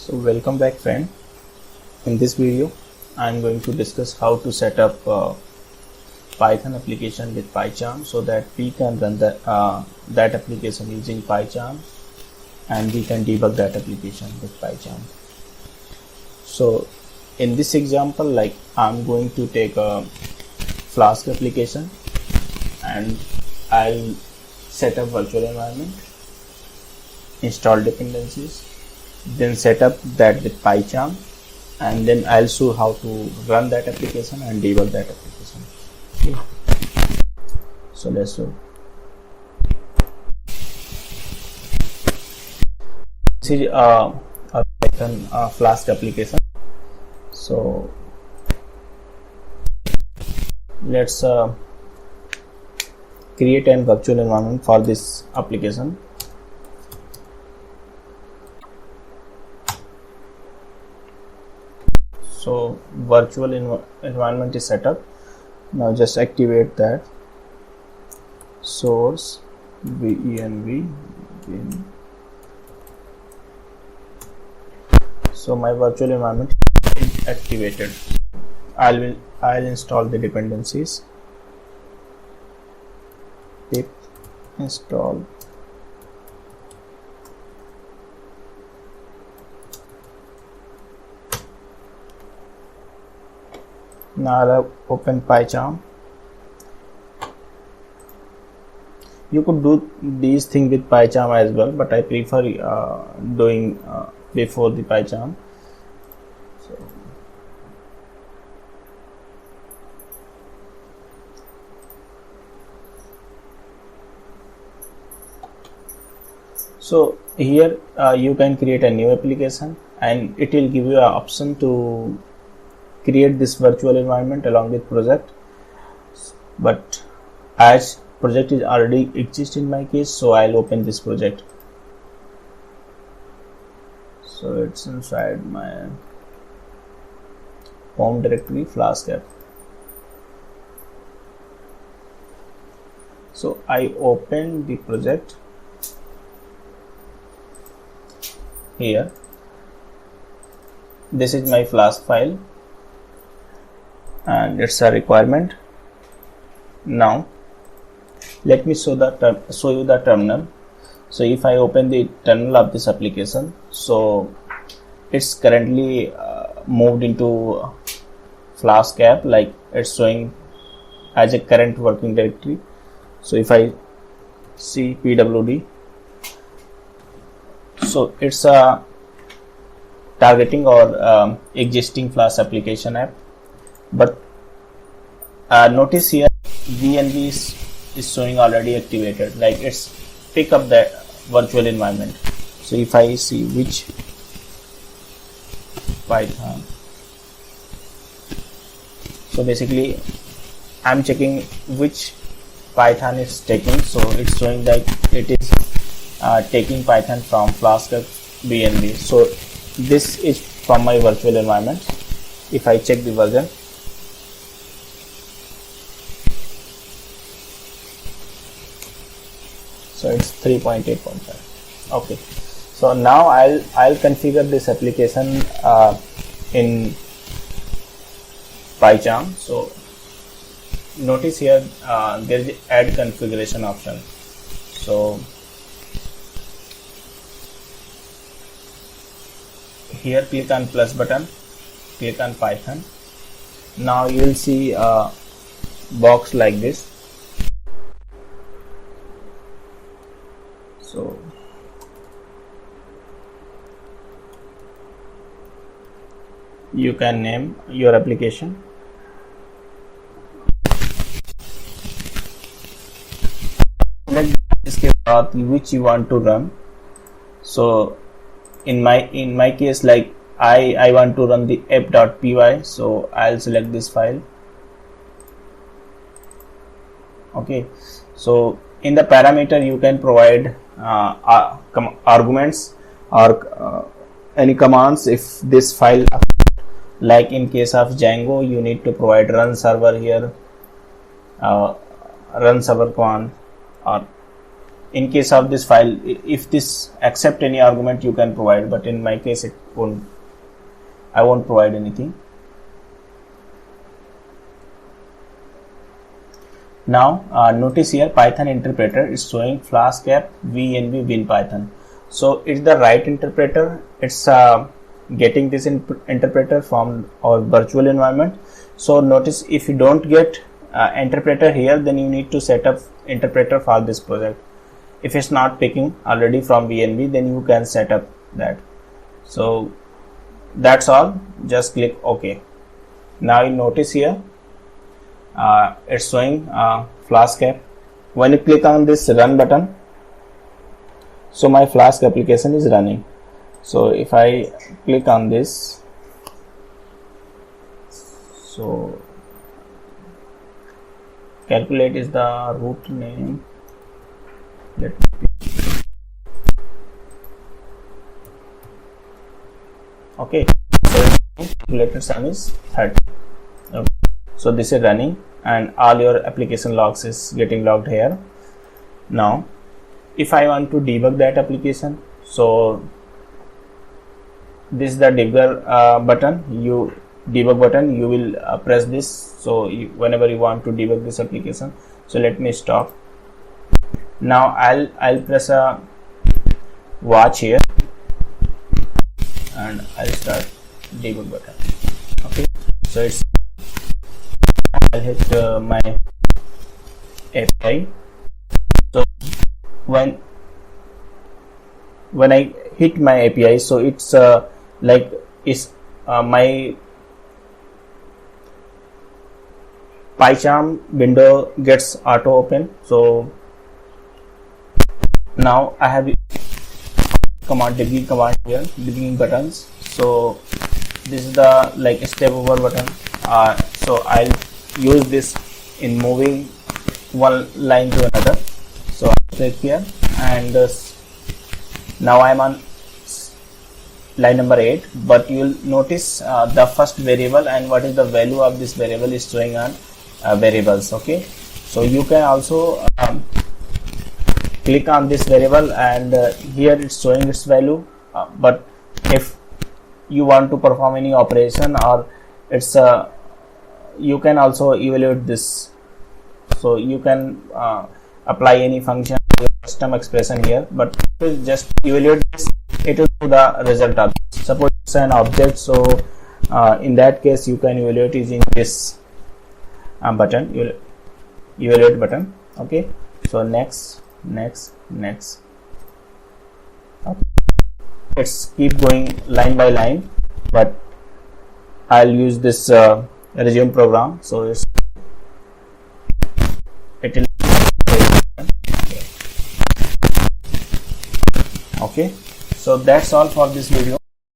So welcome back friend. In this video I am going to discuss how to set up Python application with PyCharm so that we can run that application using PyCharm and we can debug that application with PyCharm. So in this example, like I'm going to take a Flask application and I'll set up virtual environment, install dependencies, then set up that with PyCharm, and then I'll show how to run that application and debug that application. Okay. So let's do. This is a Python Flask application. So let's create a virtual environment for this application. So virtual environment is set up. Now just activate that source venv. So my virtual environment is activated. I'll install the dependencies. Pip install. Now I'll open PyCharm. You could do these things with PyCharm as well, but I prefer doing before the PyCharm. So here you can create a new application and it will give you an option to create this virtual environment along with project, but as project is already exist in my case, so I'll open this project. So it's inside my home directory Flask app. So I open the project here. This is my Flask file and it's a requirement. Now let me show you the terminal. So if I open the terminal of this application, so it's currently moved into Flask app, like it's showing as a current working directory. So if I see pwd, so it's a targeting or existing Flask application app, but notice here venv is showing already activated, like it's pick up that virtual environment. So if I see which Python, so basically I'm checking which Python is taking, so it's showing that it is taking Python from Flask venv. So this is from my virtual environment. If I check the version, so it's 3.8.5. okay. So now I'll configure this application in PyCharm. So notice here there is add configuration option. So here click on plus button, click on Python. Now you will see a box like this. So you can name your application. इसके बाद which you want to run. So in my case, like I want to run the app.py, so I'll select this file. Okay, so in the parameter you can provide arguments or any commands if this file, like in case of Django you need to provide run server here, run server command, or in case of this file, if this accept any argument you can provide, but in my case it won't provide anything. Now notice here Python interpreter is showing Flask app VNV Win Python. So it's the right interpreter. It's getting this interpreter from our virtual environment. So notice if you don't get interpreter here, then you need to set up interpreter for this project. If it's not picking already from VNV, then you can set up that. So that's all. Just click OK. Now you notice here it's showing Flask app. When you click on this run button, so my Flask application is running. So if I click on this, so calculate is the root name. Okay, so calculated sum is 30. Okay. So this is running and all your application logs is getting logged here. Now if I want to debug that application, so this is the debugger button. Debug button, you will press this. So whenever you want to debug this application, so let me stop. Now I'll press a watch here and I'll start debug button. Okay, so it's I'll hit my API. So when I hit my API, so it's like is my PyCharm window gets auto open. So now I have command debugging command here, debugging buttons. So this is the like step over button. So I'll use this in moving one line to another. So I'll click here and now I'm on line number 8, but you'll notice the first variable and what is the value of this variable is showing on variables. Okay, so you can also click on this variable and here it's showing its value, but if you want to perform any operation or it's you can also evaluate this. So you can apply any function, custom expression here, but just evaluate this, it will do the result of this. Suppose it's an object, so in that case you can evaluate using this button, evaluate button. Okay, so next. Okay. Let's keep going line by line, but I'll use this resume program. So it will okay. So that's all for this video.